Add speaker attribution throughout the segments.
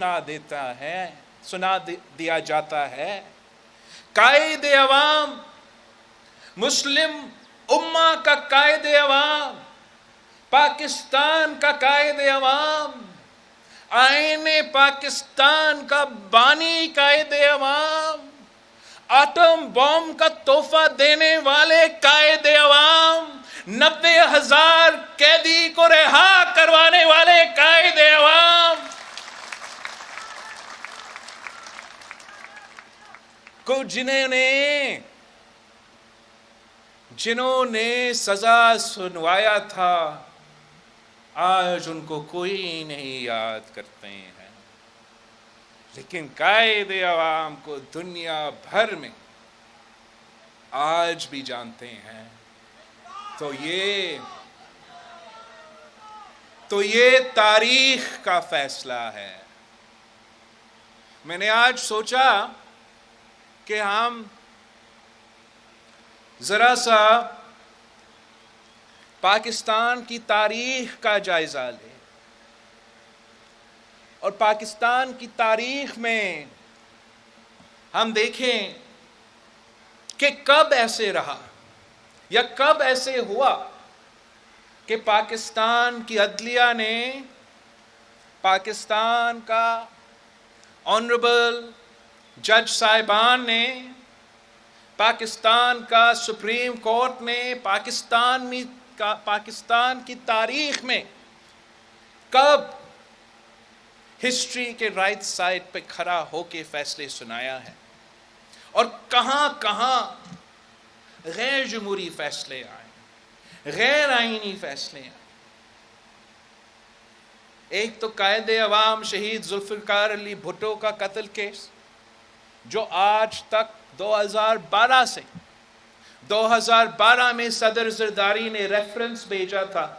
Speaker 1: سنا دیا جاتا ہے۔ قائد عوام، مسلم امہ کا قائد عوام، پاکستان کا قائد عوام، آئین پاکستان کا بانی قائد عوام، آٹم بم کا تحفہ دینے والے قائد عوام، 90,000 قیدی کو رہا کروانے والے قائد عوام کو جنہوں نے سزا سنوایا تھا، آج ان کو کوئی نہیں یاد کرتے ہیں، لیکن قائد عوام کو دنیا بھر میں آج بھی جانتے ہیں۔ تو یہ تاریخ کا فیصلہ ہے۔ میں نے آج سوچا کہ ہم ذرا سا پاکستان کی تاریخ کا جائزہ لیں، اور پاکستان کی تاریخ میں ہم دیکھیں کہ کب ایسے رہا یا کب ایسے ہوا کہ پاکستان کی عدلیہ نے، پاکستان کا آنریبل جج صاحبان نے، پاکستان کا سپریم کورٹ نے، پاکستان کی تاریخ میں کب ہسٹری کے رائٹ سائڈ پہ کھڑا ہو کے فیصلے سنایا ہے، اور کہاں کہاں غیر جمہوری فیصلے آئے، غیر آئینی فیصلے آئے۔ ایک تو قائد عوام شہید ذوالفقار علی بھٹو کا قتل کیس، جو آج تک 2012 میں صدر زرداری نے ریفرنس بھیجا تھا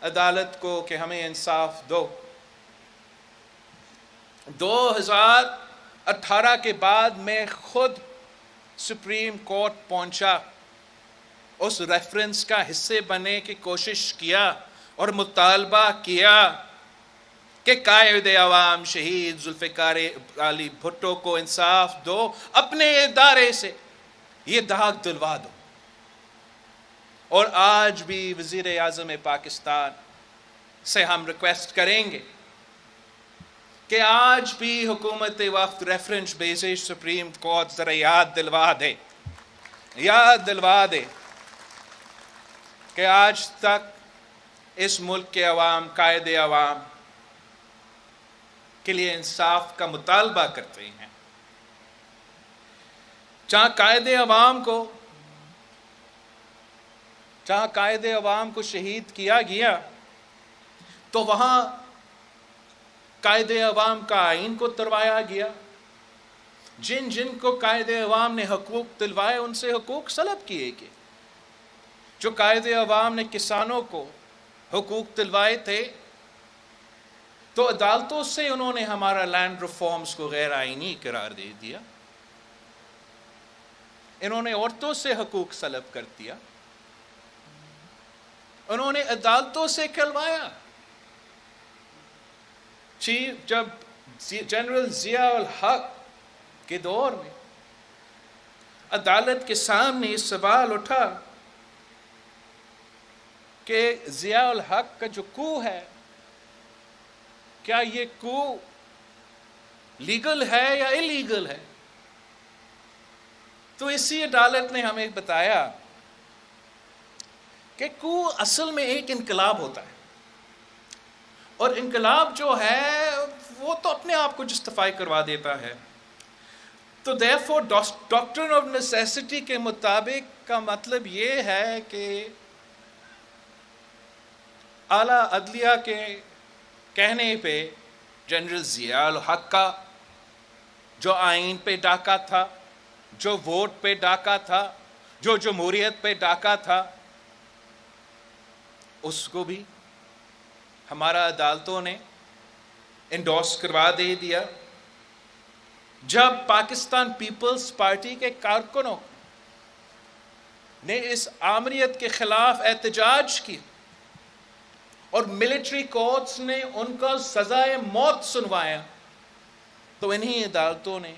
Speaker 1: عدالت کو کہ ہمیں انصاف دو۔ 2018 کے بعد میں خود سپریم کورٹ پہنچا، اس ریفرنس کا حصے بننے کی کوشش کیا اور مطالبہ کیا کہ قائد عوام شہید ذوالفقار علی بھٹو کو انصاف دو، اپنے ادارے سے یہ داغ دلوا دو۔ اور آج بھی وزیر اعظم پاکستان سے ہم ریکویسٹ کریں گے کہ آج بھی حکومت وقت ریفرنس بھیجے سپریم کورٹ، ذرا یاد دلوا دے کہ آج تک اس ملک کے عوام قائد عوام کے لیے انصاف کا مطالبہ کرتے ہیں۔ جہاں قائد عوام کو شہید کیا گیا، تو وہاں قائد عوام کا آئین کو توڑوایا گیا۔ جن کو قائد عوام نے حقوق دلوائے، ان سے حقوق سلب کیے گئے۔ جو قائد عوام نے کسانوں کو حقوق دلوائے تھے، تو عدالتوں سے انہوں نے ہمارا لینڈ ریفارمز کو غیر آئینی قرار دے دیا۔ انہوں نے عورتوں سے حقوق سلب کر دیا، انہوں نے عدالتوں سے کھلوایا۔ جب جنرل ضیاء الحق کے دور میں عدالت کے سامنے یہ سوال اٹھا کہ ضیاء الحق کا جو کو ہے، کیا یہ کو لیگل ہے یا الیگل ہے؟ تو اسی عدالت نے ہمیں بتایا کہ کو اصل میں ایک انقلاب ہوتا ہے، اور انقلاب جو ہے وہ تو اپنے آپ کو جسٹیفائی کروا دیتا ہے۔ تو therefore ڈاکٹرن آف نیسیسٹی کے مطابق کا مطلب یہ ہے کہ اعلیٰ عدلیہ کے کہنے پہ جنرل ضیاء الحق کا جو آئین پہ ڈاکہ تھا، جو ووٹ پہ ڈاکہ تھا، جو جمہوریت پہ ڈاکہ تھا، اس کو بھی ہمارا عدالتوں نے انڈورس کروا دے دیا۔ جب پاکستان پیپلز پارٹی کے کارکنوں نے اس آمریت کے خلاف احتجاج کی اور ملٹری کورٹس نے ان کو سزائے موت سنوایا، تو انہی عدالتوں نے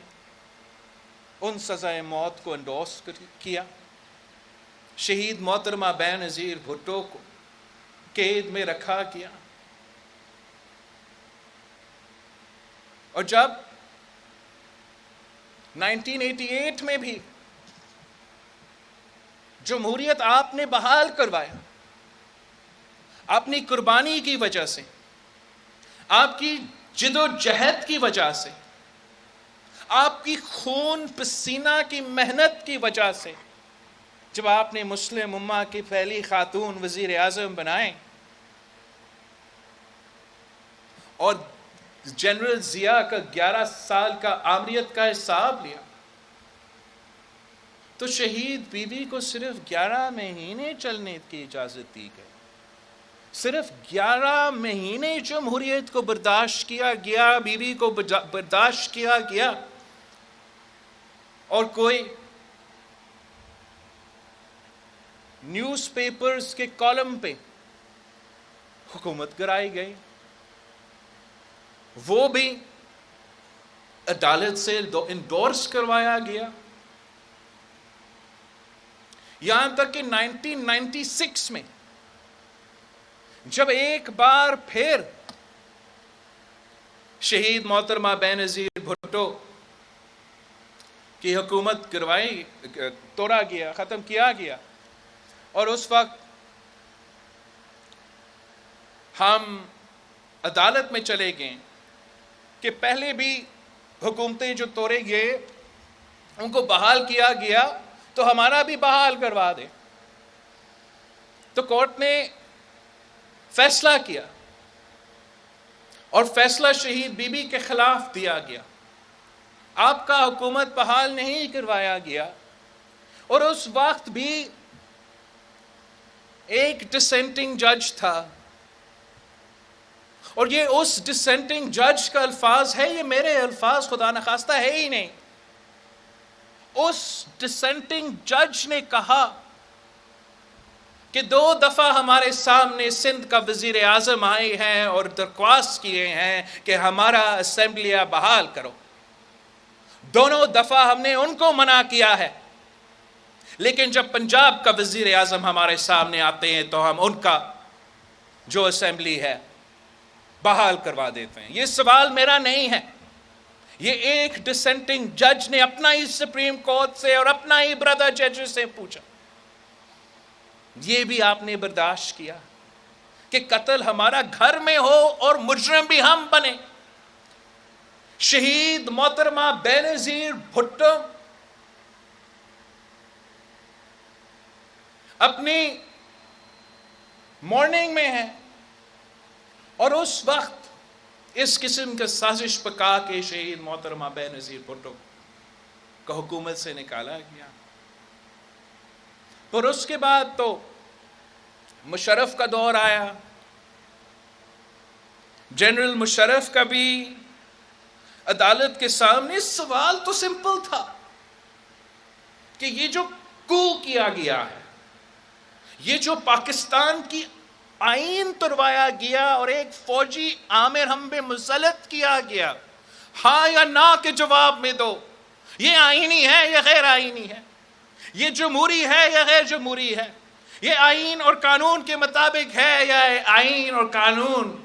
Speaker 1: ان سزائے موت کو انڈورس کیا. شہید محترمہ بے نظیر بھٹو کو قید میں رکھا گیا. اور جب 1988 میں بھی جمہوریت آپ نے بحال کروایا اپنی قربانی کی وجہ سے، آپ کی جد و جہد کی وجہ سے، آپ کی خون پسینہ کی محنت کی وجہ سے، جب آپ نے مسلم امہ کی پہلی خاتون وزیر اعظم بنائے اور جنرل ضیاء کا 11 سال کا آمریت کا حساب لیا، تو شہید بی بی کو صرف 11 مہینے چلنے کی اجازت دی گئی. صرف 11 مہینے جمہوریت کو برداشت کیا گیا، بی بی کو برداشت کیا گیا، اور کوئی نیوز پیپرز کے کالم پہ حکومت کرائی گئی. وہ بھی عدالت سے انڈورس کروایا گیا. یہاں تک کہ 1996 میں جب ایک بار پھر شہید محترمہ بے نظیر بھٹو کی حکومت توڑا گیا، ختم کیا گیا، اور اس وقت ہم عدالت میں چلے گئے کہ پہلے بھی حکومتیں جو توڑے گئے ان کو بحال کیا گیا تو ہمارا بھی بحال کروا دے. تو کورٹ نے فیصلہ کیا اور فیصلہ شہید بی بی کے خلاف دیا گیا. آپ کا حکومت بحال نہیں کروایا گیا، اور اس وقت بھی ایک ڈسینٹنگ جج تھا، اور یہ اس ڈسینٹنگ جج کا الفاظ ہے، یہ میرے الفاظ خدا نخواستہ ہے ہی نہیں. اس ڈسینٹنگ جج نے کہا کہ 2 دفعہ ہمارے سامنے سندھ کا وزیر اعظم آئے ہیں اور درخواست کیے ہیں کہ ہمارا اسمبلیہ بحال کرو. دونوں دفعہ ہم نے ان کو منع کیا ہے، لیکن جب پنجاب کا وزیر اعظم ہمارے سامنے آتے ہیں تو ہم ان کا جو اسمبلی ہے بحال کروا دیتے ہیں. یہ سوال میرا نہیں ہے، یہ ایک ڈسینٹنگ جج نے اپنا ہی سپریم کورٹ سے اور اپنا ہی برادر جج سے پوچھا. یہ بھی آپ نے برداشت کیا کہ قتل ہمارا گھر میں ہو اور مجرم بھی ہم بنے. شہید محترمہ بے نظیر بھٹو اپنی مارننگ میں ہے، اور اس وقت اس قسم کا سازش پکا کے شہید محترمہ بے نظیر بھٹو کو حکومت سے نکالا گیا. اور اس کے بعد تو مشرف کا دور آیا. جنرل مشرف کا بھی عدالت کے سامنے سوال تو سمپل تھا کہ یہ جو کو کیا گیا ہے، یہ جو پاکستان کی آئین تروایا گیا اور ایک فوجی عامر ہم پہ مسلط کیا گیا، ہاں یا نہ کے جواب میں دو. یہ آئینی ہے یا غیر آئینی ہے؟ یہ جمہوری ہے یا غیر جمہوری ہے؟ یہ آئین اور قانون کے مطابق ہے یا آئین اور قانون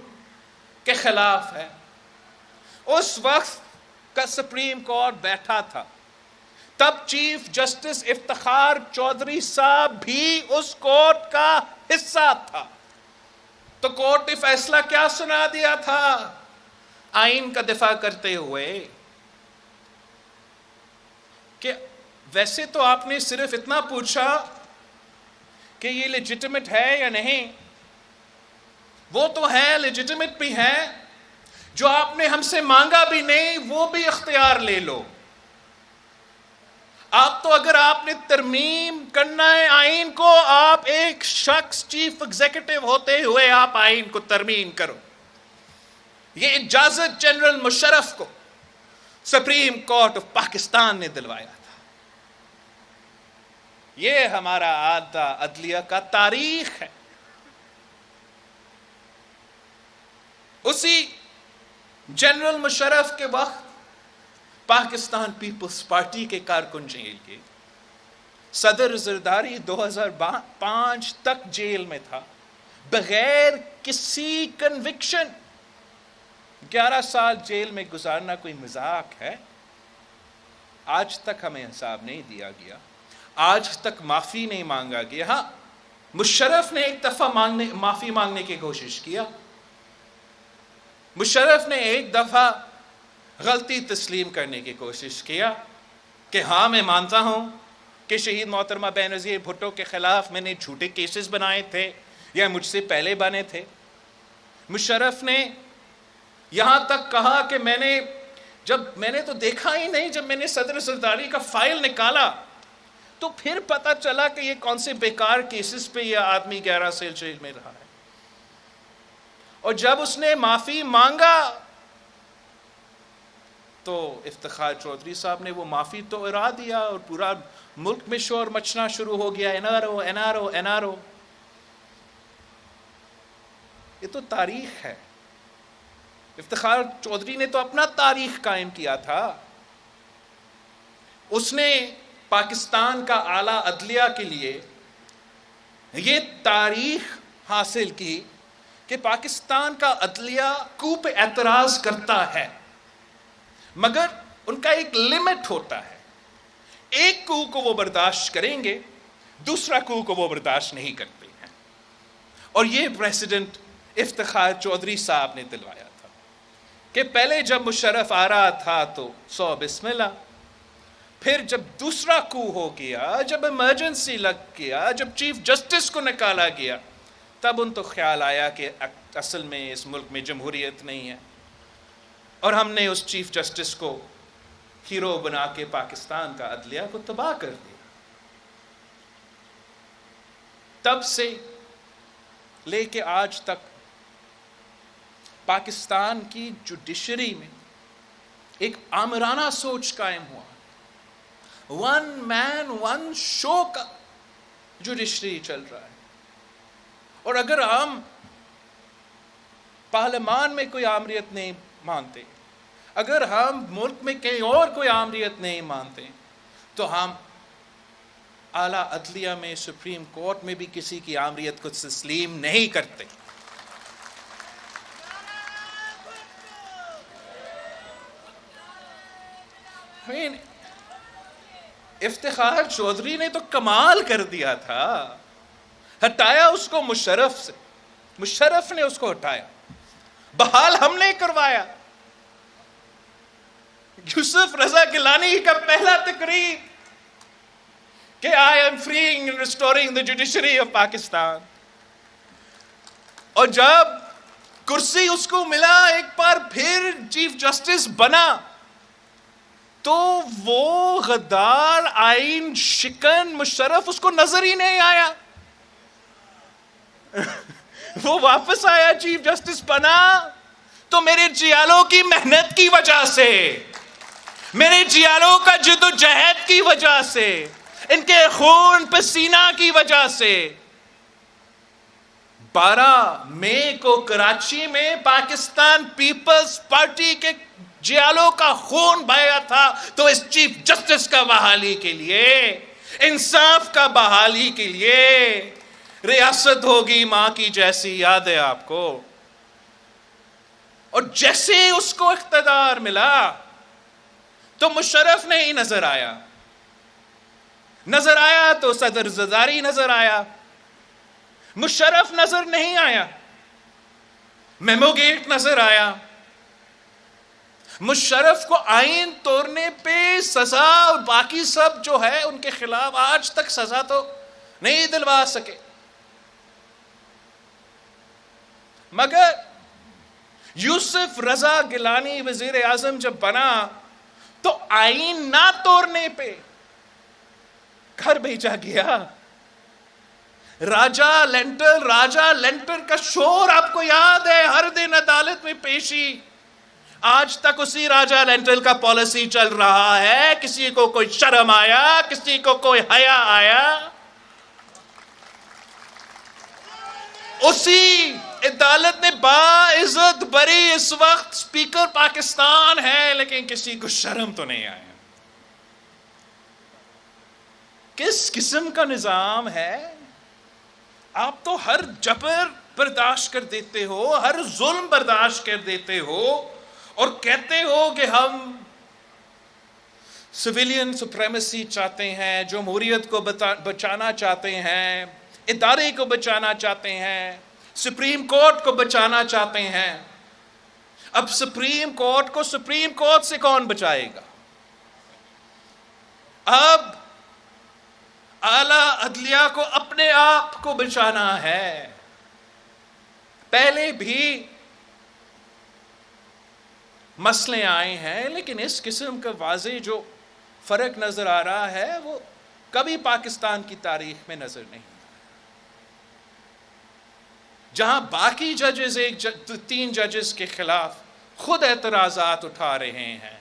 Speaker 1: کے خلاف ہے؟ اس وقت کا سپریم کورٹ بیٹھا تھا، تب چیف جسٹس افتخار چودھری صاحب بھی اس کورٹ کا حصہ تھا. تو کورٹ نے فیصلہ کیا سنا دیا تھا آئین کا دفاع کرتے ہوئے کہ ویسے تو آپ نے صرف اتنا پوچھا کہ یہ لیجٹیمیٹ ہے یا نہیں. وہ تو ہے، لیجٹیمیٹ بھی ہے. جو آپ نے ہم سے مانگا بھی نہیں وہ بھی اختیار لے لو. آپ تو اگر آپ نے ترمیم کرنا ہے آئین کو، آپ ایک شخص چیف ایگزیکٹو ہوتے ہوئے آپ آئین کو ترمیم کرو. یہ اجازت جنرل مشرف کو سپریم کورٹ آف پاکستان نے دلوایا تھا. یہ ہمارا آدھا عدلیہ کا تاریخ ہے. اسی جنرل مشرف کے وقت پاکستان پیپلز پارٹی کے کارکن جیل کے، صدر زرداری 2005 تک جیل میں تھا بغیر کسی کنوکشن. 11 سال جیل میں گزارنا کوئی مذاق ہے؟ آج تک ہمیں حساب نہیں دیا گیا، آج تک معافی نہیں مانگا گیا. ہاں، مشرف نے ایک دفعہ معافی مانگنے کی کوشش کیا، مشرف نے ایک دفعہ غلطی تسلیم کرنے کی کوشش کیا کہ ہاں میں مانتا ہوں کہ شہید محترمہ بینظیر بھٹو کے خلاف میں نے جھوٹے کیسز بنائے تھے یا مجھ سے پہلے بنے تھے. مشرف نے یہاں تک کہا کہ میں نے تو دیکھا ہی نہیں، جب میں نے صدر زرداری کا فائل نکالا تو پھر پتا چلا کہ یہ کون سے بیکار کیسز پہ یہ آدمی 11 سال جیل میں رہا ہے. اور جب اس نے معافی مانگا تو افتخار چودھری صاحب نے وہ معافی تو ارا دیا اور پورا ملک میں شور مچنا شروع ہو گیا، NRO NRO NRO. یہ تو تاریخ ہے. افتخار چودھری نے تو اپنا تاریخ قائم کیا تھا. اس نے پاکستان کا اعلیٰ عدلیہ کے لیے یہ تاریخ حاصل کی کہ پاکستان کا عدلیہ کو پہ اعتراض کرتا ہے مگر ان کا ایک لمٹ ہوتا ہے. ایک کو وہ برداشت کریں گے، دوسرا کو وہ برداشت نہیں کرتے ہیں. اور یہ پریسیڈنٹ افتخار چودھری صاحب نے دلوایا تھا کہ پہلے جب مشرف آ رہا تھا تو 100 بسم اللہ، پھر جب دوسرا کو ہو گیا، جب ایمرجنسی لگ گیا، جب چیف جسٹس کو نکالا گیا، تب ان تو خیال آیا کہ اصل میں اس ملک میں جمہوریت نہیں ہے، اور ہم نے اس چیف جسٹس کو ہیرو بنا کے پاکستان کا عدلیہ کو تباہ کر دیا. تب سے لے کے آج تک پاکستان کی جوڈیشری میں ایک آمرانہ سوچ قائم ہوا. ون مین ون شو کا جوڈیشری چل رہا ہے. اور اگر ہم پارلیمان میں کوئی آمریت نہیں مانتے، اگر ہم ملک میں کہیں اور کوئی آمریت نہیں مانتے، تو ہم اعلیٰ عدلیہ میں، سپریم کورٹ میں بھی کسی کی آمریت کو تسلیم نہیں کرتے. افتخار چودھری نے تو کمال کر دیا تھا، ہٹایا اس کو مشرف سے، مشرف نے اس کو ہٹایا، بحال ہم نے کروایا. یوسف رضا گیلانی کا پہلا تقریر کہ I am freeing and restoring the judiciary of Pakistan. اور جب کرسی اس کو ملا، ایک بار پھر چیف جسٹس بنا، تو وہ غدار آئین شکن مشرف اس کو نظر ہی نہیں آیا. وہ واپس آیا، چیف جسٹس بنا تو میرے جیالوں کی محنت کی وجہ سے، میرے جیالوں کا جد و جہد کی وجہ سے، ان کے خون پسینہ کی وجہ سے 12 مئی کو کراچی میں پاکستان پیپلز پارٹی کے جیالوں کا خون بہایا تھا. تو اس چیف جسٹس کا بحالی کے لیے، انصاف کا بحالی کے لیے ریاست ہوگی ماں کی جیسی، یاد ہے آپ کو. اور جیسے اس کو اقتدار ملا تو مشرف نہیں نظر آیا تو صدر زرداری نظر آیا، مشرف نظر نہیں آیا، میمو گیٹ نظر آیا. مشرف کو آئین توڑنے پہ سزا اور باقی سب جو ہے ان کے خلاف آج تک سزا تو نہیں دلوا سکے. مگر یوسف رضا گیلانی وزیر اعظم جب بنا تو آئین نہ توڑنے پہ گھر بھیجا گیا. راجہ لینٹر کا شور آپ کو یاد ہے، ہر دن عدالت میں پیشی. آج تک اسی راجہ لینٹر کا پالیسی چل رہا ہے. کسی کو کوئی شرم آیا، کسی کو کوئی حیا آیا، اسی عدالت نے باعزت بری اس وقت اسپیکر پاکستان ہے، لیکن کسی کو شرم تو نہیں آیا. کس قسم کا نظام ہے؟ آپ تو ہر جبر برداشت کر دیتے ہو، ہر ظلم برداشت کر دیتے ہو، اور کہتے ہو کہ ہم سویلین سپریمیسی چاہتے ہیں، جمہوریت کو بچانا چاہتے ہیں، ادارے کو بچانا چاہتے ہیں، سپریم کورٹ کو بچانا چاہتے ہیں. اب سپریم کورٹ کو سپریم کورٹ سے کون بچائے گا؟ اب اعلی عدلیہ کو اپنے آپ کو بچانا ہے. پہلے بھی مسئلے آئے ہیں، لیکن اس قسم کا واضح جو فرق نظر آ رہا ہے وہ کبھی پاکستان کی تاریخ میں نظر نہیں آیا. جہاں باقی ججز 3 ججز کے خلاف خود اعتراضات اٹھا رہے ہیں،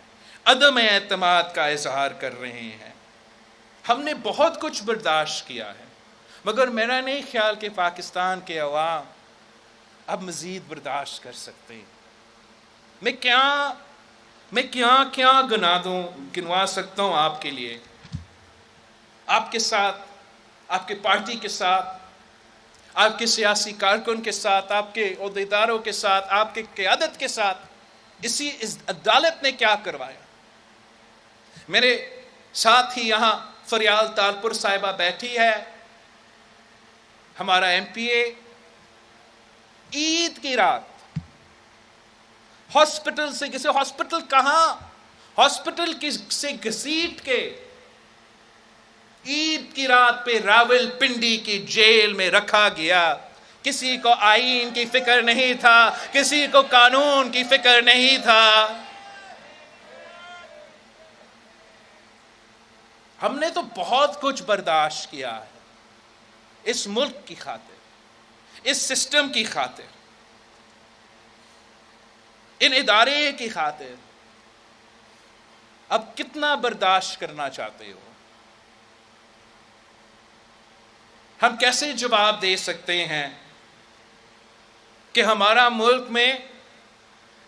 Speaker 1: عدم اعتماد کا اظہار کر رہے ہیں. ہم نے بہت کچھ برداشت کیا ہے، مگر میرا نہیں خیال کہ پاکستان کے عوام اب مزید برداشت کر سکتے ہیں. میں کیا گنوا سکتا ہوں آپ کے لیے، آپ کے ساتھ، آپ کے پارٹی کے ساتھ، آپ کے سیاسی کارکن کے ساتھ، آپ کے عہدیداروں کے ساتھ، آپ کے قیادت کے ساتھ اس عدالت نے کیا کروایا. میرے ساتھ ہی یہاں فریال تالپور صاحبہ بیٹھی ہے، ہمارا MPA. عید کی رات ہاسپٹل سے ہاسپٹل کہاں، ہاسپٹل سے گھسیٹ کے عید کی رات پہ راول پنڈی کی جیل میں رکھا گیا. کسی کو آئین کی فکر نہیں تھا، کسی کو قانون کی فکر نہیں تھا. ہم نے تو بہت کچھ برداشت کیا ہے اس ملک کی خاطر، اس سسٹم کی خاطر، ان ادارے کی خاطر. اب کتنا برداشت کرنا چاہتے ہو؟ ہم کیسے جواب دے سکتے ہیں کہ ہمارا ملک میں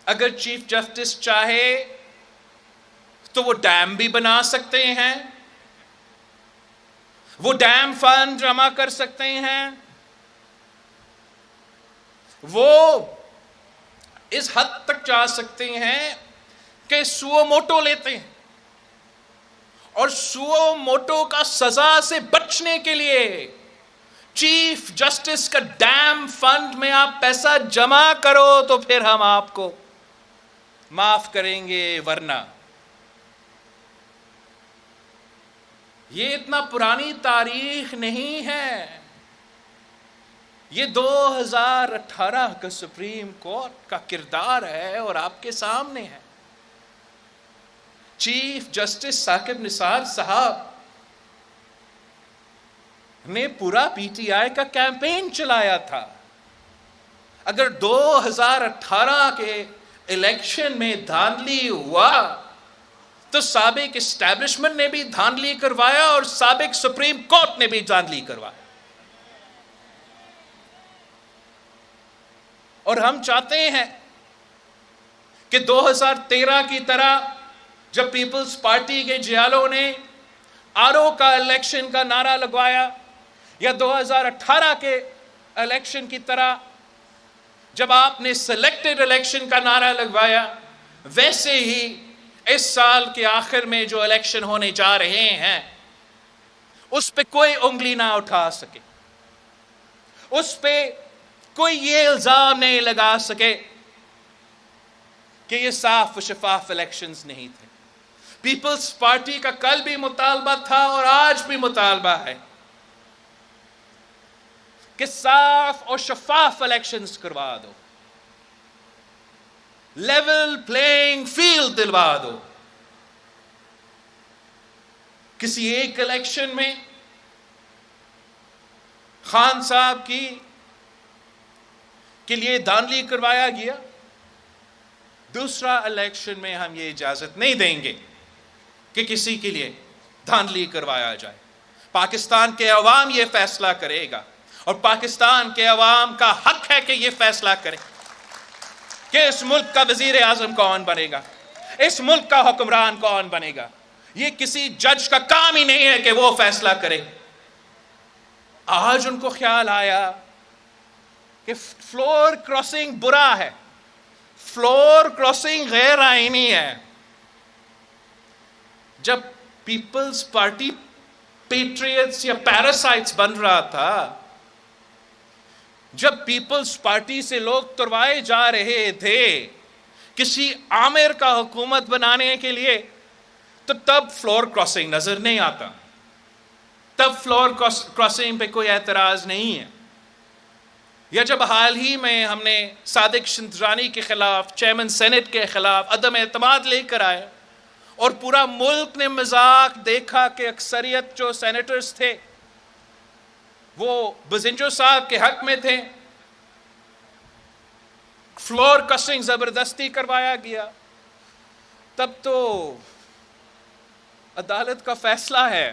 Speaker 1: اگر چیف جسٹس چاہے تو وہ ڈیم بھی بنا سکتے ہیں، وہ ڈیم فنڈ جمع کر سکتے ہیں، وہ اس حد تک جا سکتے ہیں کہ سو موٹو لیتے ہیں، اور سو موٹو کا سزا سے بچنے کے لیے چیف جسٹس کا ڈیم فنڈ میں آپ پیسہ جمع کرو تو پھر ہم آپ کو معاف کریں گے، ورنہ. یہ اتنا پرانی تاریخ نہیں ہے، یہ 2018 کا سپریم کورٹ کا کردار ہے اور آپ کے سامنے ہے. چیف جسٹس ثاقب نثار صاحب نے پورا PTI کا کیمپین چلایا تھا. اگر 2018 کے الیکشن میں دھاندلی ہوا تو سابق اسٹیبلشمنٹ نے بھی دھاندلی کروایا اور سابق سپریم کورٹ نے بھی دھاندلی کروایا. اور ہم چاہتے ہیں کہ 2013 کی طرح جب پیپلز پارٹی کے جیالوں نے RO کا الیکشن کا نعرہ لگوایا، یا 2018 کے الیکشن کی طرح جب آپ نے سلیکٹڈ الیکشن کا نعرہ لگوایا، ویسے ہی اس سال کے آخر میں جو الیکشن ہونے جا رہے ہیں اس پہ کوئی انگلی نہ اٹھا سکے، اس پہ کوئی یہ الزام نہیں لگا سکے کہ یہ صاف و شفاف الیکشنز نہیں تھے. پیپلز پارٹی کا کل بھی مطالبہ تھا اور آج بھی مطالبہ ہے کہ صاف اور شفاف الیکشنز کروا دو، لیول پلینگ فیلڈ دلوا دو. کسی ایک الیکشن میں خان صاحب کے لیے دھاندلی کروایا گیا، دوسرا الیکشن میں ہم یہ اجازت نہیں دیں گے کہ کسی کے لیے دھاندلی کروایا جائے. پاکستان کے عوام یہ فیصلہ کرے گا، اور پاکستان کے عوام کا حق ہے کہ یہ فیصلہ کرے کہ اس ملک کا وزیر اعظم کون بنے گا، اس ملک کا حکمران کون بنے گا۔ یہ کسی جج کا کام ہی نہیں ہے کہ وہ فیصلہ کرے۔ آج ان کو خیال آیا کہ فلور کراسنگ برا ہے، فلور کراسنگ غیر آئینی ہے۔ جب پیپلز پارٹی پیٹریٹس یا پیراسائٹس بن رہا تھا، جب پیپلز پارٹی سے لوگ تروائے جا رہے تھے کسی آمر کا حکومت بنانے کے لیے، تو تب فلور کراسنگ نظر نہیں آتا، تب فلور کراسنگ پہ کوئی اعتراض نہیں ہے۔ یا جب حال ہی میں ہم نے صادق شندرانی کے خلاف، چیئرمین سینٹ کے خلاف عدم اعتماد لے کر آئے اور پورا ملک نے مذاق دیکھا کہ اکثریت جو سینیٹرز تھے وہ بزنجو صاحب کے حق میں تھے، فلور کراسنگ زبردستی کروایا گیا، تب تو عدالت کا فیصلہ ہے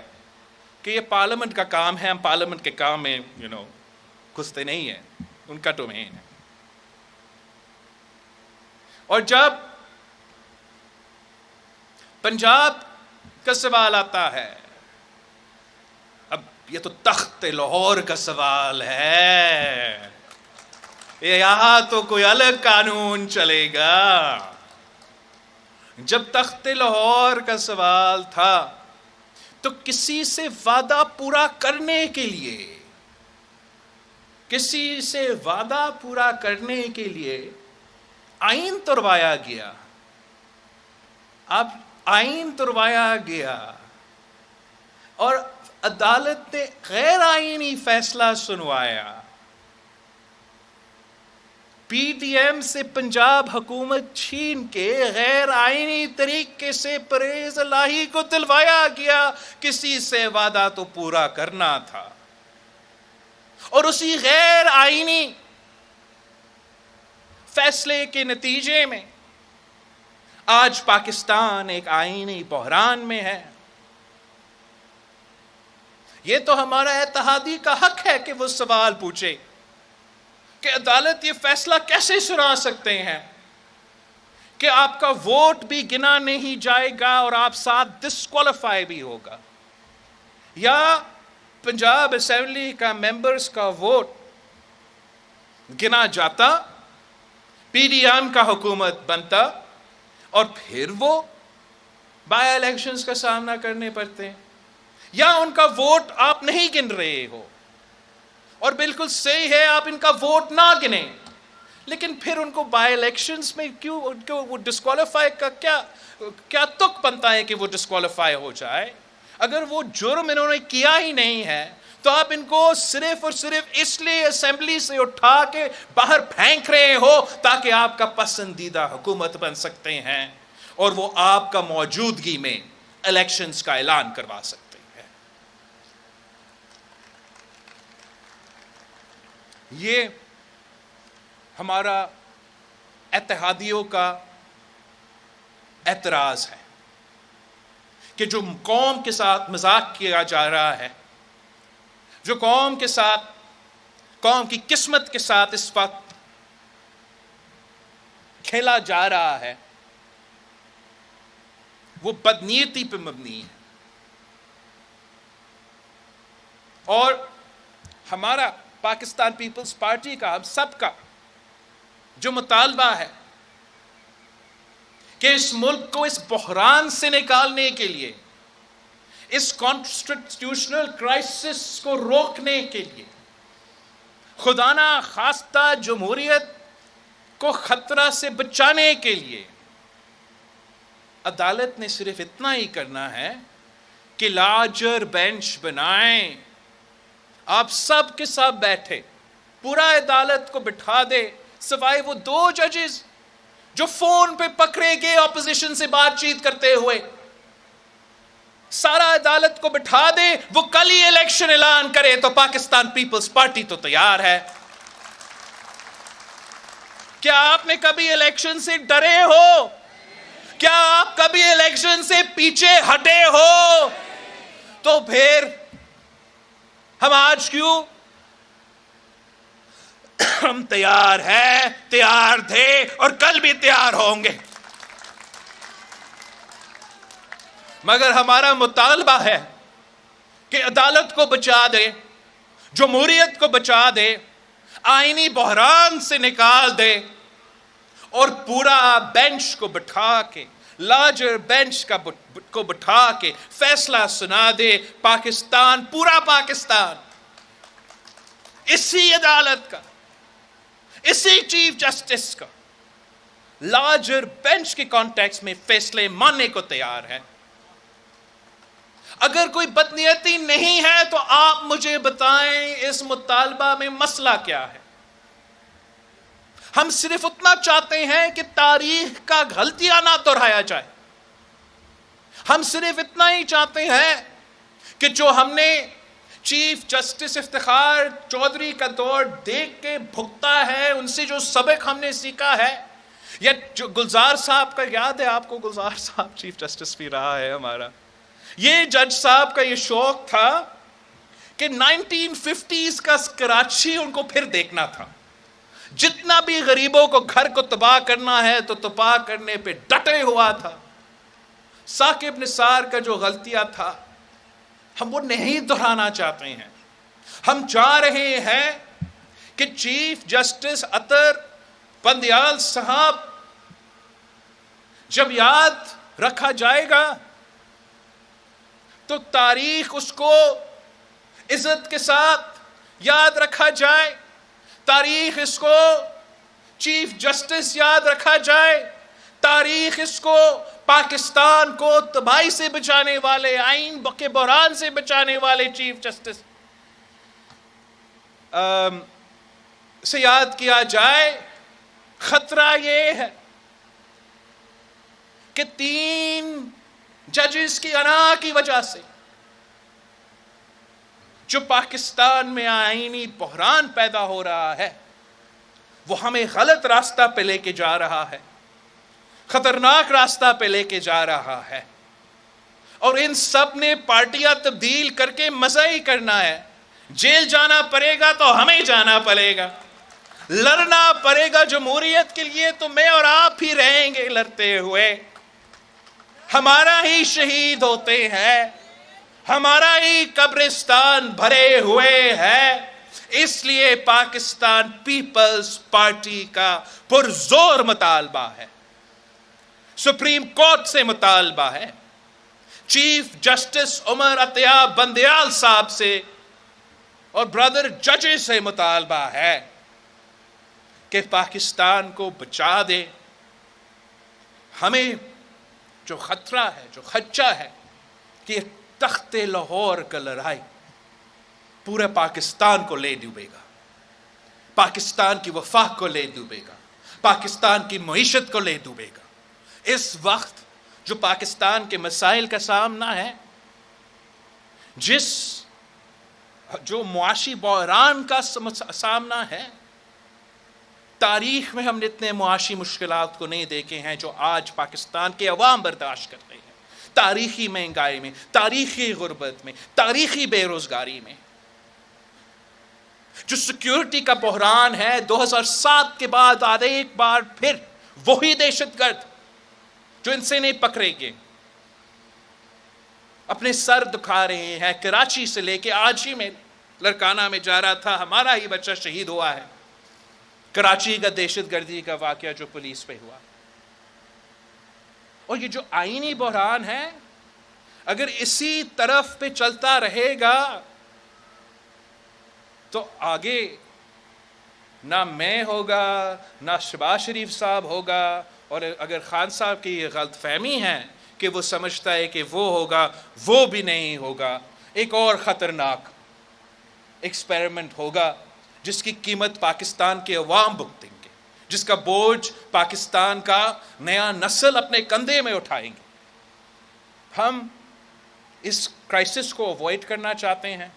Speaker 1: کہ یہ پارلیمنٹ کا کام ہے، ہم پارلیمنٹ کے کام میں گھستے نہیں ہیں، ان کا ڈومین ہے۔ اور جب پنجاب کا سوال آتا ہے، اب یہ تو تخت لاہور کا سوال ہے، یہاں تو کوئی الگ قانون چلے گا۔ جب تخت لاہور کا سوال تھا تو کسی سے وعدہ پورا کرنے کے لیے، کسی سے وعدہ پورا کرنے کے لیے آئین تروایا گیا۔ اب آئین تروایا گیا اور عدالت نے غیر آئینی فیصلہ سنوایا۔ پی ٹی ایم سے پنجاب حکومت چھین کے غیر آئینی طریقے سے پرویز الہی کو دلوایا گیا۔ کسی سے وعدہ تو پورا کرنا تھا، اور اسی غیر آئینی فیصلے کے نتیجے میں آج پاکستان ایک آئینی بحران میں ہے۔ یہ تو ہمارا اتحادی کا حق ہے کہ وہ سوال پوچھے کہ عدالت یہ فیصلہ کیسے سنا سکتے ہیں کہ آپ کا ووٹ بھی گنا نہیں جائے گا اور آپ ساتھ ڈسکوالیفائی بھی ہوگا، یا پنجاب اسمبلی کا ممبرز کا ووٹ گنا جاتا، پی ڈی ایم کا حکومت بنتا اور پھر وہ بائی الیکشنز کا سامنا کرنے پڑتے، یا ان کا ووٹ آپ نہیں گن رہے ہو اور بالکل صحیح ہے آپ ان کا ووٹ نہ گنیں، لیکن پھر ان کو بائی الیکشنز میں کیوں وہ ڈسکوالیفائی کا کیا تک بنتا ہے کہ وہ ڈسکوالیفائی ہو جائے؟ اگر وہ جرم انہوں نے کیا ہی نہیں ہے تو آپ ان کو صرف اور صرف اس لیے اسمبلی سے اٹھا کے باہر پھینک رہے ہو تاکہ آپ کا پسندیدہ حکومت بن سکتے ہیں اور وہ آپ کا موجودگی میں الیکشنز کا اعلان کروا سکتے ہیں۔ یہ ہمارا اتحادیوں کا اعتراض ہے کہ جو قوم کے ساتھ مذاق کیا جا رہا ہے، جو قوم کے ساتھ، قوم کی قسمت کے ساتھ اس وقت کھیلا جا رہا ہے، وہ بدنیتی پہ مبنی ہے۔ اور ہمارا پاکستان پیپلز پارٹی کا، ہم سب کا جو مطالبہ ہے کہ اس ملک کو اس بحران سے نکالنے کے لیے، اس کانسٹیٹیوشنل کرائسس کو روکنے کے لیے، خدا نہ خواستہ جمہوریت کو خطرہ سے بچانے کے لیے، عدالت نے صرف اتنا ہی کرنا ہے کہ لارجر بینچ بنائیں، آپ سب کے سب بیٹھے، پورا عدالت کو بٹھا دے، سوائے وہ 2 ججز جو فون پہ پکڑے گئے اپوزیشن سے بات چیت کرتے ہوئے، سارا عدالت کو بٹھا دے، وہ کل ہی الیکشن اعلان کرے تو پاکستان پیپلز پارٹی تو تیار ہے۔ کیا آپ نے کبھی الیکشن سے ڈرے ہو؟ کیا آپ کبھی الیکشن سے پیچھے ہٹے ہو؟ تو پھر ہم آج کیوں ہم تیار ہیں، تیار تھے اور کل بھی تیار ہوں گے، مگر ہمارا مطالبہ ہے کہ عدالت کو بچا دے، جمہوریت کو بچا دے، آئینی بحران سے نکال دے، اور پورا بینچ کو بٹھا کے، لارجر بینچ کو بٹھا کے فیصلہ سنا دے۔ پاکستان، پورا پاکستان اسی عدالت کا، اسی چیف جسٹس کا، لارجر بینچ کے کانٹیکس میں فیصلے ماننے کو تیار ہے۔ اگر کوئی بدنیتی نہیں ہے تو آپ مجھے بتائیں اس مطالبہ میں مسئلہ کیا ہے؟ ہم صرف اتنا چاہتے ہیں کہ تاریخ کا غلطیاں نہ دہرایا جائے۔ ہم صرف اتنا ہی چاہتے ہیں کہ جو ہم نے چیف جسٹس افتخار چودھری کا دور دیکھ کے بھگتا ہے، ان سے جو سبق ہم نے سیکھا ہے، یا جو گلزار صاحب کا یاد ہے آپ کو، گلزار صاحب چیف جسٹس بھی رہا ہے ہمارا، یہ جج صاحب کا یہ شوق تھا کہ 1950s کا کراچی ان کو پھر دیکھنا تھا۔ جتنا بھی غریبوں کو گھر کو تباہ کرنا ہے تو تباہ کرنے پہ ڈٹے ہوا تھا۔ ثاقب نثار کا جو غلطیاں تھا ہم وہ نہیں دہرانا چاہتے ہیں۔ ہم چاہ رہے ہیں کہ چیف جسٹس اطہر بندیال صاحب جب یاد رکھا جائے گا تو تاریخ اس کو عزت کے ساتھ یاد رکھا جائے، تاریخ اس کو چیف جسٹس یاد رکھا جائے، تاریخ اس کو پاکستان کو تباہی سے بچانے والے، آئین کے بحران سے بچانے والے چیف جسٹس سے یاد کیا جائے۔ خطرہ یہ ہے کہ 3 ججز کی انا کی وجہ سے جو پاکستان میں آئینی بحران پیدا ہو رہا ہے وہ ہمیں غلط راستہ پہ لے کے جا رہا ہے، خطرناک راستہ پہ لے کے جا رہا ہے، اور ان سب نے پارٹیاں تبدیل کر کے مزہ ہی کرنا ہے۔ جیل جانا پڑے گا تو ہمیں جانا پڑے گا، لڑنا پڑے گا جمہوریت کے لیے تو میں اور آپ ہی رہیں گے لڑتے ہوئے، ہمارا ہی شہید ہوتے ہیں، ہمارا ہی قبرستان بھرے ہوئے ہیں۔ اس لیے پاکستان پیپلز پارٹی کا پرزور مطالبہ ہے، سپریم کورٹ سے مطالبہ ہے، چیف جسٹس عمر عطیہ بندیال صاحب سے اور برادر ججز سے مطالبہ ہے کہ پاکستان کو بچا دے۔ ہمیں جو خطرہ ہے، جو خدشہ ہے کہ تخت لاہور کا لڑائی پورے پاکستان کو لے ڈوبے گا، پاکستان کی وفاق کو لے ڈوبے گا، پاکستان کی معیشت کو لے ڈوبے گا۔ اس وقت جو پاکستان کے مسائل کا سامنا ہے، جو معاشی بحران کا سامنا ہے، تاریخ میں ہم نے اتنے معاشی مشکلات کو نہیں دیکھے ہیں جو آج پاکستان کے عوام برداشت کرتے ہیں۔ تاریخی مہنگائی میں، تاریخی غربت میں، تاریخی بے روزگاری میں، جو سیکیورٹی کا بحران ہے 2007 کے بعد آدھے ایک بار پھر وہی دہشت گرد جو ان سے نہیں پکڑے گے اپنے سر دکھا رہے ہیں۔ کراچی سے لے کے آج ہی میں لڑکانہ میں جا رہا تھا، ہمارا ہی بچہ شہید ہوا ہے، کراچی کا دہشت گردی کا واقعہ جو پولیس پہ ہوا۔ اور یہ جو آئینی بحران ہے اگر اسی طرف پہ چلتا رہے گا تو آگے نہ میں ہوگا نہ شہباز شریف صاحب ہوگا، اور اگر خان صاحب کی یہ غلط فہمی ہے کہ وہ سمجھتا ہے کہ وہ ہوگا، وہ بھی نہیں ہوگا۔ ایک اور خطرناک ایکسپیریمنٹ ہوگا جس کی قیمت پاکستان کے عوام بھگتیں گے، جس کا بوجھ پاکستان کا نیا نسل اپنے کندھے میں اٹھائیں گے۔ ہم اس کرائسس کو اوائڈ کرنا چاہتے ہیں۔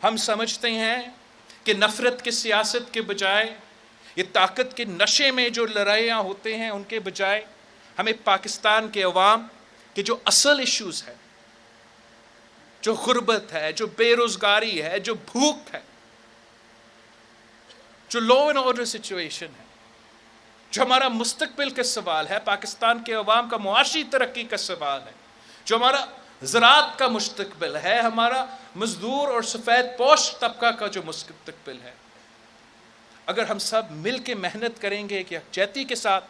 Speaker 1: ہم سمجھتے ہیں کہ نفرت کی سیاست کے بجائے، یہ طاقت کے نشے میں جو لڑائیاں ہوتے ہیں ان کے بجائے، ہمیں پاکستان کے عوام کے جو اصل ایشوز ہے، جو غربت ہے، جو بے روزگاری ہے، جو بھوک ہے، جو لا اینڈ آرڈر سچویشن ہے، جو ہمارا مستقبل کا سوال ہے، پاکستان کے عوام کا معاشی ترقی کا سوال ہے، جو ہمارا زراعت کا مستقبل ہے، ہمارا مزدور اور سفید پوش طبقہ کا جو مستقبل ہے، اگر ہم سب مل کے محنت کریں گے کہ یکجہتی کے ساتھ،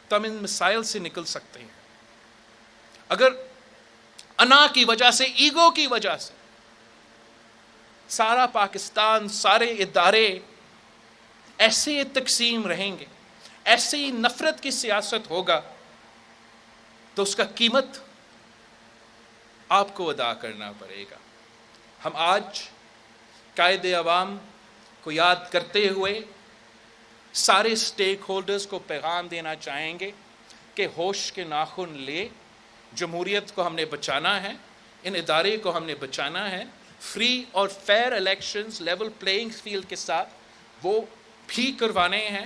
Speaker 1: تو ہم ان مسائل سے نکل سکتے ہیں۔ اگر انا کی وجہ سے، ایگو کی وجہ سے سارا پاکستان، سارے ادارے ایسے تقسیم رہیں گے، ایسے ہی نفرت کی سیاست ہوگا، تو اس کا قیمت آپ کو ادا کرنا پڑے گا۔ ہم آج قائد عوام کو یاد کرتے ہوئے سارے سٹیک ہولڈرز کو پیغام دینا چاہیں گے کہ ہوش کے ناخن لے، جمہوریت کو ہم نے بچانا ہے، ان ادارے کو ہم نے بچانا ہے، فری اور fair elections level playing field کے ساتھ وہ بھی کروانے ہیں۔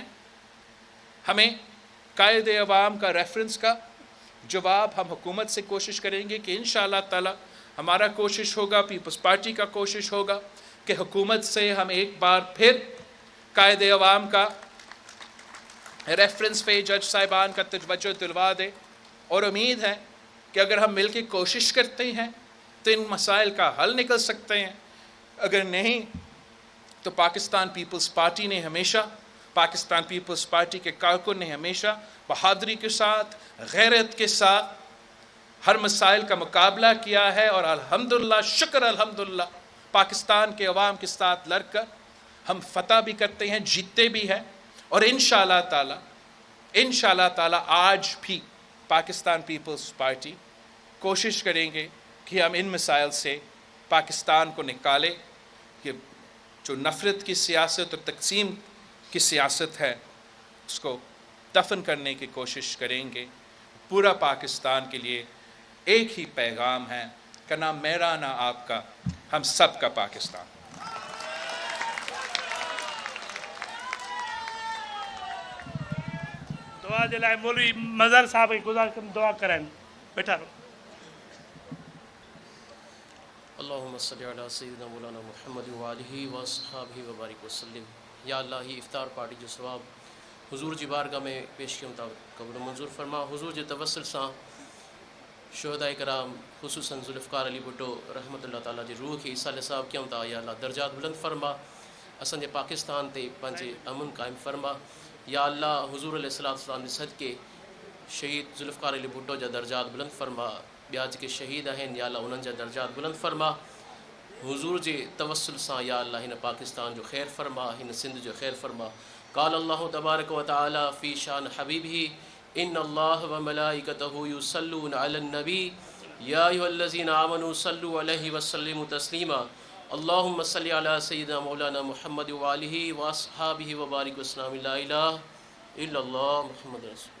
Speaker 1: ہمیں قائد عوام کا ریفرنس کا جواب ہم حکومت سے کوشش کریں گے کہ انشاءاللہ تعالی ہمارا کوشش ہوگا، پیپلز پارٹی کا کوشش ہوگا کہ حکومت سے ہم ایک بار پھر قائد عوام کا ریفرنس پہ جج صاحبان کا توجہ دلوا دے، اور امید ہے کہ اگر ہم مل کے کوشش کرتے ہیں تو ان مسائل کا حل نکل سکتے ہیں، اگر نہیں تو پاکستان پیپلز پارٹی نے ہمیشہ، پاکستان پیپلز پارٹی کے کارکن نے ہمیشہ بہادری کے ساتھ، غیرت کے ساتھ ہر مسائل کا مقابلہ کیا ہے، اور الحمدللہ، شکر الحمدللہ، پاکستان کے عوام کے ساتھ لڑ کر ہم فتح بھی کرتے ہیں، جیتتے بھی ہیں، اور انشاءاللہ تعالی آج بھی پاکستان پیپلز پارٹی کوشش کریں گے کہ ہم ان مسائل سے پاکستان کو نکالیں، کہ جو نفرت کی سیاست اور تقسیم کی سیاست ہے اس کو دفن کرنے کی کوشش کریں گے۔ پورا پاکستان کے لیے ایک ہی پیغام ہے کہ نہ میرا نہ آپ کا، ہم سب کا پاکستان۔
Speaker 2: دعا کے لائے مولوی مظہر صاحب کی گزارش دعا کریں، بیٹھا رہو۔
Speaker 3: اللہم صلی علی سیدنا مولانا محمد وآلہ وصحابہ وبارک وسلم۔ یا اللہ ہی افطار پارٹی جو ثواب حضور جی بارگاہ میں پیش کیا قبول منظور فرما، حضور جی توسل ساں شہداء کرام خصوصاً ذوالفقار علی بھٹو رحمۃ اللہ تعالیٰ جی روح کی ایسال صاحب کیا تا یا اللہ درجات بلند فرما، اساں پاکستان تے پنجے امن قائم فرما۔ یا اللہ حضور علیہ السلام صدقے شہید ذوالفقار علی بھٹو جا درجات بلند فرما، بیاج کے شہید ہیں یا اللہ انہاں جا درجات بلند فرما، حضور جے توسل ساں یا اللہ ہن پاکستان جو خیر فرما، ہن سندھ جو خیر فرما۔ قال اللہ تبارک و تعالی فی شان حبیبہ ان اللہ و ملائکتہ یصلون علی النبی یا ایھا الذین آمنوا صلوا علیہ وسلموا تسلیما۔ اللہم صلی علی سیدنا مولانا محمد وآلہ واصحابہ وبارک وسلم۔ لا الہ الا اللہ محمد رسول۔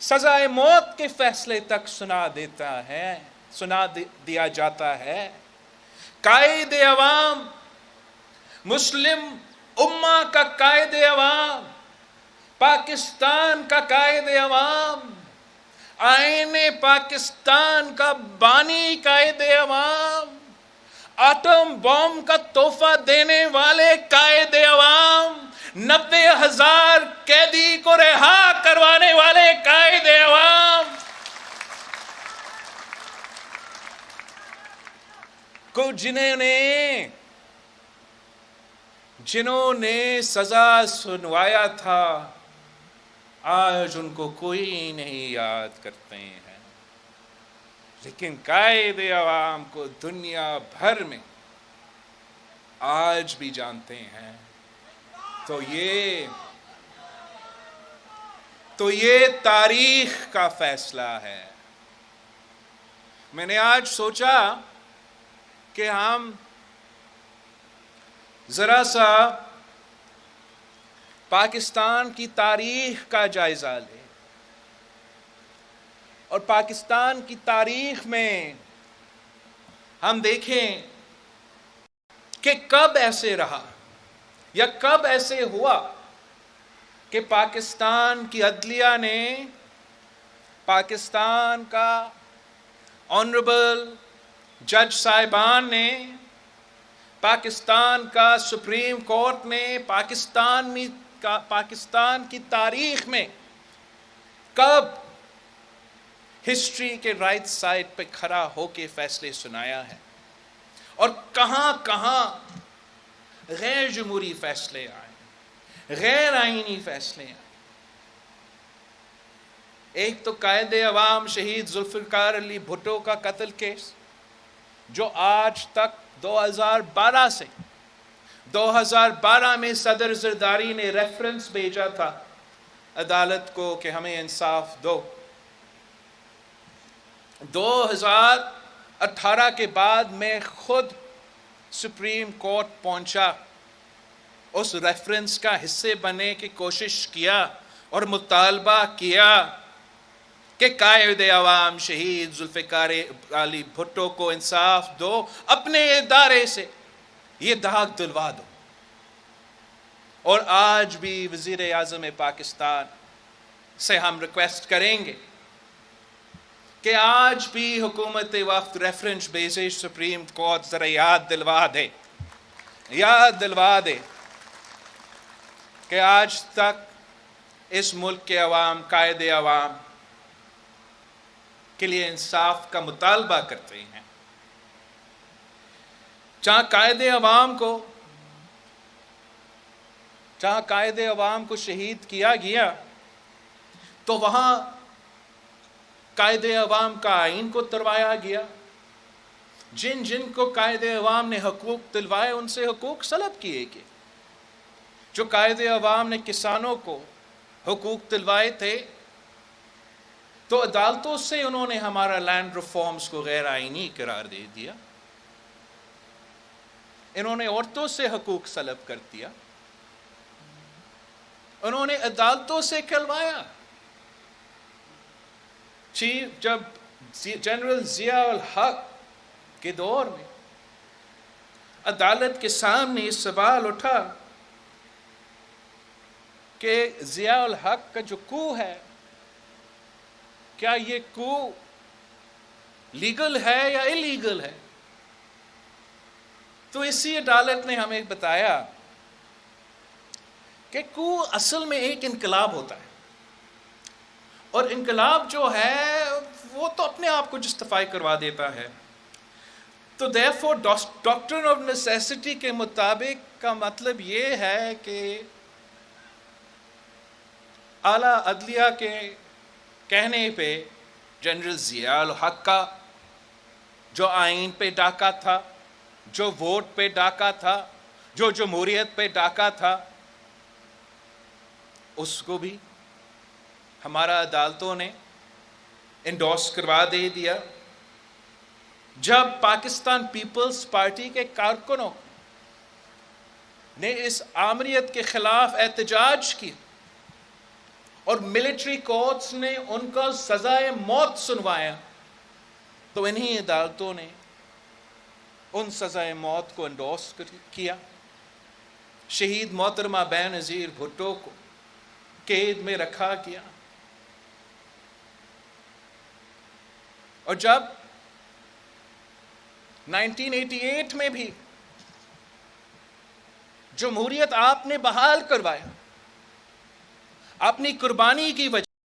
Speaker 1: سزائے موت کے فیصلے تک سنا دیا جاتا ہے۔ قائد عوام، مسلم امہ کا قائد عوام، پاکستان کا قائد عوام، آئین پاکستان کا بانی قائد عوام، آٹم بم کا تحفہ دینے والے قائد عوام، 90,000 قیدی کو رہا کروانے والے قائد عوام کو جنہوں نے سزا سنوایا تھا، آج ان کو کوئی نہیں یاد کرتے ہیں، لیکن قائد عوام کو دنیا بھر میں آج بھی جانتے ہیں۔ تو یہ تاریخ کا فیصلہ ہے۔ میں نے آج سوچا کہ ہم ذرا سا پاکستان کی تاریخ کا جائزہ لیں، اور پاکستان کی تاریخ میں ہم دیکھیں کہ کب ایسے رہا یا کب ایسے ہوا کہ پاکستان کی عدلیہ نے، پاکستان کا آنریبل جج صاحبان نے، پاکستان کا سپریم کورٹ نے، پاکستان کی تاریخ میں کب ہسٹری کے رائٹ سائڈ پہ کھڑا ہو کے فیصلے سنایا ہے، اور کہاں کہاں غیر جمہوری فیصلے آئے، غیر آئینی فیصلے آئے۔ ایک تو قائد عوام شہید ذوالفقار علی بھٹو کا قتل کیس، جو آج تک 2012 میں صدر زرداری نے ریفرنس بھیجا تھا عدالت کو کہ ہمیں انصاف دو۔ 2018 کے بعد میں خود سپریم کورٹ پہنچا، اس ریفرنس کا حصے بننے کی کوشش کیا اور مطالبہ کیا کہ قائد عوام شہید ذوالفقار علی بھٹو کو انصاف دو، اپنے ادارے سے یہ داغ دلوا دو۔ اور آج بھی وزیر اعظم پاکستان سے ہم ریکویسٹ کریں گے کہ آج بھی حکومت وقت ریفرنس بھیجے سپریم کورٹ، ذرا یاد دلوا دے کہ آج تک اس ملک کے عوام قائد عوام کے لیے انصاف کا مطالبہ کرتے ہیں۔ جہاں قائد عوام کو شہید کیا گیا، تو وہاں قائد عوام کا آئین کو توڑوایا گیا۔ جن کو قائد عوام نے حقوق دلوائے، ان سے حقوق سلب کیے گئے۔ جو قائد عوام نے کسانوں کو حقوق دلوائے تھے، تو عدالتوں سے انہوں نے ہمارا لینڈ ریفارمز کو غیر آئینی قرار دے دیا۔ انہوں نے عورتوں سے حقوق سلب کر دیا، انہوں نے عدالتوں سے کھلوایا۔ جب جنرل ضیاء الحق کے دور میں عدالت کے سامنے یہ سوال اٹھا کہ ضیاء الحق کا جو کو ہے، کیا یہ کو لیگل ہے یا الیگل ہے؟ تو اسی عدالت نے ہمیں بتایا کہ کو اصل میں ایک انقلاب ہوتا ہے، اور انقلاب جو ہے وہ تو اپنے آپ کو جسٹیفائی کروا دیتا ہے۔ تو therefore ڈاکٹرن آف نیسیسٹی کے مطابق کا مطلب یہ ہے کہ اعلیٰ عدلیہ کے کہنے پہ جنرل ضیاء الحق کا جو آئین پہ ڈاکہ تھا، جو ووٹ پہ ڈاکہ تھا، جو جمہوریت پہ ڈاکہ تھا، اس کو بھی ہمارا عدالتوں نے انڈورس کروا دے دیا۔ جب پاکستان پیپلز پارٹی کے کارکنوں نے اس آمریت کے خلاف احتجاج کی، اور ملٹری کورٹس نے ان کا سزائے موت سنوایا، تو انہی عدالتوں نے ان سزائے موت کو انڈورس کیا۔ شہید محترمہ بے نظیر بھٹو کو قید میں رکھا گیا، اور جب 1988 میں بھی جمہوریت آپ نے بحال کروایا، اپنی قربانی کی وجہ